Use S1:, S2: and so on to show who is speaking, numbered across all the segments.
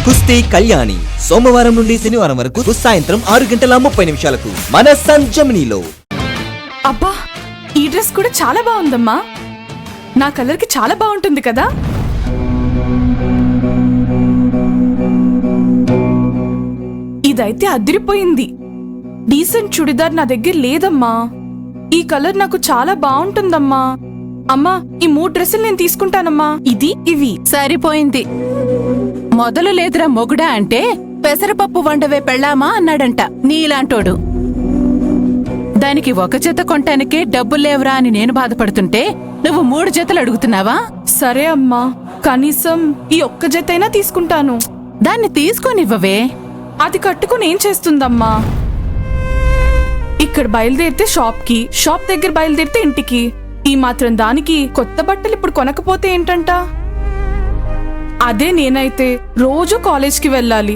S1: కుస్తీ కళ్యాణి సోమవారం నుండి శనివారం వరకు సాయంత్రం 6:30 మన సంజమినిలో.
S2: అబ్బా, ఈ డ్రెస్ కూడా చాలా బాగుందమ్మా. నా కలర్ కి చాలా బాగుంటుంది కదా. ఇదైతే అదిరిపోయింది. డీసెంట్ చుడిదార్ నా దగ్గర లేదమ్మా. ఈ కలర్ నాకు చాలా బాగుంటుందమ్మా. అమ్మా, ఈ 3 డ్రెస్సులు నేను తీసుకుంటానమ్మా. ఇది ఇవి
S3: సరిపోయింది. మొదలు లేదురా మొగుడా అంటే పెసరపప్పు వండవే పెళ్ళామా అన్నాడంట నీలాంటోడు. దానికి ఒక జత కొంటానికే డబ్బులేవురా అని నేను బాధపడుతుంటే నువ్వు 3 జతలు అడుగుతున్నావా?
S2: సరే అమ్మా, కనీసం ఈ ఒక్క జతైనా తీసుకుంటాను.
S3: దాన్ని తీసుకొనివ్వవే.
S2: అది కట్టుకుని ఏం చేస్తుందమ్మా? ఇక్కడ బయలుదేరితే షాప్కి, షాప్ దగ్గర బయలుదేరితే ఇంటికి. ఈ మాత్రం దానికి కొత్త బట్టలు ఇప్పుడు కొనకపోతే ఏంటంట? అదే నేనైతే రోజు కాలేజ్కి వెళ్ళాలి.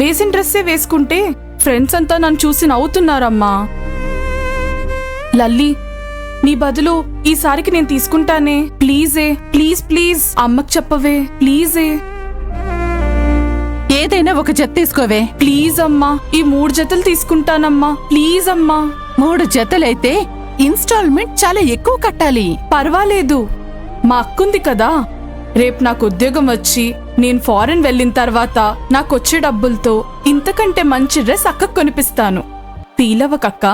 S2: వేసిన డ్రెస్సే వేసుకుంటే ఫ్రెండ్స్ అంతా నన్ను చూసి నవ్వుతున్నారమ్మా. లల్లి, నీ బదులు ఈసారికి నేను తీసుకుంటానే. ప్లీజే, ప్లీజ్ ప్లీజ్ అమ్మకి చెప్పవే, ప్లీజే.
S3: ఏదైనా ఒక జత తీసుకోవే.
S2: ప్లీజ్ అమ్మా, ఈ 3 జతలు తీసుకుంటానమ్మా. ప్లీజ్ అమ్మా.
S3: 3 జతలైతే ఇన్స్టాల్మెంట్ చాలా ఎక్కువ కట్టాలి.
S2: పర్వాలేదు, మా అక్కుంది కదా. రేపు నాకు ఉద్యోగం వచ్చి నేను ఫారెన్ వెళ్ళిన తర్వాత నాకొచ్చే డబ్బులతో ఇంతకంటే మంచి డ్రెస్ అక్కకు కొనిపిస్తాను. ఫీలవ్వకక్క.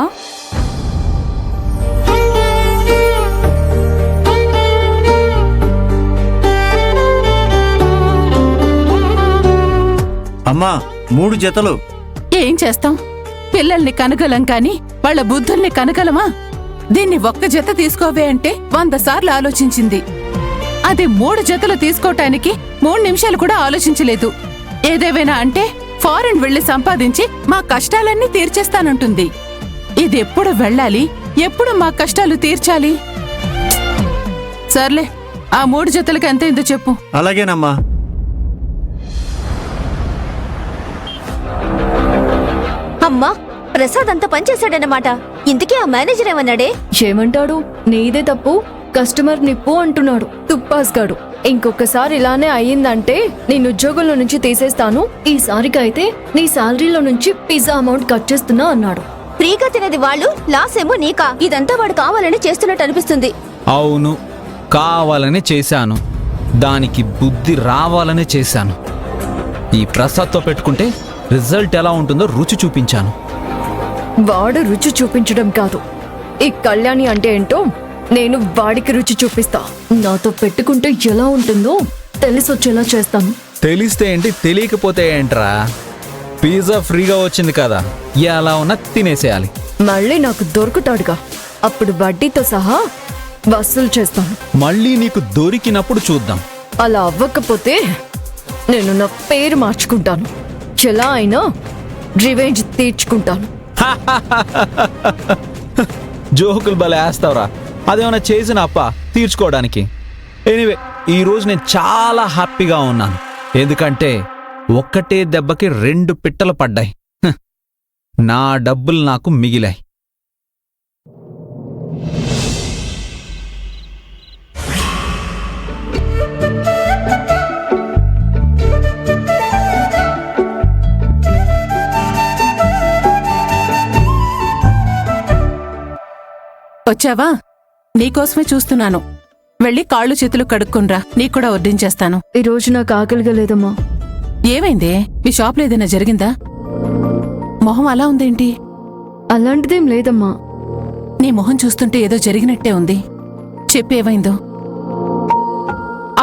S4: అమ్మా, 3 జతలు.
S3: ఏం చేస్తాం? పిల్లల్ని కనగలం కాని వాళ్ళ బుద్ధుల్ని కనగలమా? దీన్ని ఒక్క జత తీసుకోవే అంటే 100 సార్లు ఆలోచించింది. అది 3 జతలు తీసుకోవటానికి 3 నిమిషాలు కూడా ఆలోచించలేదు. ఏదేవైనా అంటే ఫారెన్ వెళ్లి సంపాదించి మా కష్టాలన్నీ తీర్చేస్తానంటుంది. ఇదెప్పుడు వెళ్ళాలి, ఎప్పుడు మా కష్టాలు తీర్చాలి? సర్లే, ఆ 3 జతలకి ఎంతైందో చెప్పు.
S4: అలాగేనమ్మా.
S5: అమ్మా, ప్రసాద్ అంతా పనిచేశాడన్నమాట. ఇంతకీ ఆ మేనేజర్ ఏమన్నాడే?
S6: ఏమంటాడు? నీదే తప్పు, కస్టమర్ నిప్పు అంటున్నాడు తుప్పాస్గాడు. ఇంకొకసారి ఇలానే అయ్యిందంటే నేను ఉద్యోగంలో నుంచి తీసేస్తాను. ఈసారికైతే నీ శాలరీలో నుంచి పిజ్జా అమౌంట్ కట్ చేస్తున్నా అన్నాడు.
S5: ఫ్రీగా తినేది వాళ్ళు, లాస్ ఏమో నీకా. ఇదంతా వాడు కావాలని చేస్తున్నట్టు అనిపిస్తుంది.
S7: అవును, కావాలనే చేశాను. దానికి బుద్ధి రావాలనే చేశాను. ఈ ప్రసాద్తో పెట్టుకుంటే రిజల్ట్ ఎలా ఉంటుందో రుచి చూపించాను.
S6: వాడు రుచి చూపించడం కాదు, ఈ కళ్యాణి అంటే ఏంటో నేను వాడికి రుచి చూపిస్తా. నాతో పెట్టుకుంటే ఎలా ఉంటుందో తెలిసొచ్చేలా చేస్తాను.
S7: తెలిస్తే ఏంటి, తెలియకపోతే ఏంట్రా? పిజ్జా ఫ్రీగా వచ్చింది కదా, ఎలా ఉన్నా తినేసేయాలి.
S6: మళ్ళీ నాకు దొరుకుతాడుగా, అప్పుడు వడ్డీతో సహా వసూలు చేస్తాను.
S7: మళ్ళీ నీకు దొరికినప్పుడు చూద్దాం.
S6: అలా అవ్వకపోతే నేను నా పేరు మార్చుకుంటాను. ఎలా అయినా రివెంజ్ తీర్చుకుంటాను.
S7: జోకులు భలే వేస్తావురా. అదేమన్నా చేసిన అప్ప తీర్చుకోవడానికి. ఎనీవే, ఈరోజు నేను చాలా హ్యాపీగా ఉన్నాను. ఎందుకంటే ఒక్కటే దెబ్బకి 2 పిట్టలు పడ్డాయి. నా డబ్బులు నాకు మిగిలాయి.
S3: వచ్చావా? నీకోసమే చూస్తున్నాను. వెళ్ళి కాళ్ళు చేతులు కడుక్కున్రా, నీకూడా వడ్డించేస్తాను.
S6: ఈ రోజు నాకు ఆకలిగా లేదమ్మా.
S3: ఏమైందే? మీ షాప్లో ఏదైనా జరిగిందా? మొహం అలా ఉందేంటి?
S6: అలాంటిదేం లేదమ్మా.
S3: నీ మొహం చూస్తుంటే ఏదో జరిగినట్టే ఉంది. చెప్పేమైందో?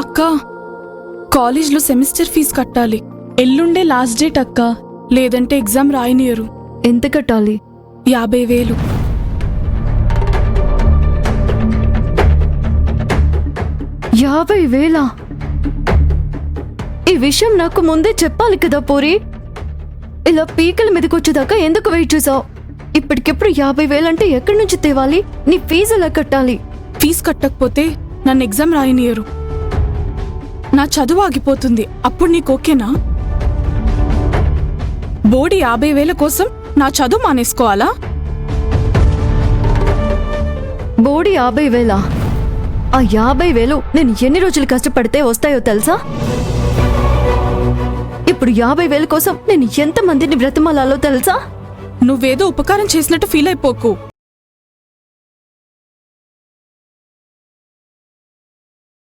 S2: అక్క, కాలేజ్లో సెమిస్టర్ ఫీజు కట్టాలి. ఎల్లుండే లాస్ట్ డేట్ అక్క, లేదంటే ఎగ్జామ్ రాయనియరు.
S6: ఎంత కట్టాలి?
S2: 50,000.
S6: 50,000? ఈ విషయం నాకు ముందే చెప్పాలి కదా పూరి. ఇలా పీకల మీదకొచ్చేదాకా ఎందుకు వెయిట్ చేసావు? ఇప్పటికిప్పుడు 50,000 అంటే ఎక్కడి నుంచి తేవాలి? నీ ఫీజు ఎలా కట్టాలి?
S2: ఫీజు కట్టకపోతే నన్ను ఎగ్జామ్ రాయనియరు. నా చదువు ఆగిపోతుంది. అప్పుడు నీకు ఓకేనా? బోడి 50,000 కోసం నా చదువు మానేసుకోవాలా?
S6: బోడి 50,000? ఆ 50,000 నేను ఎన్ని రోజులు కష్టపడితే వస్తాయో తెలుసా? ఇప్పుడు 50,000 కోసం నేను ఎంత మందిని బ్రతిమాలాలో తెలుసా?
S2: నువ్వేదో ఉపకారం చేసినట్టు ఫీల్ అయిపోకు.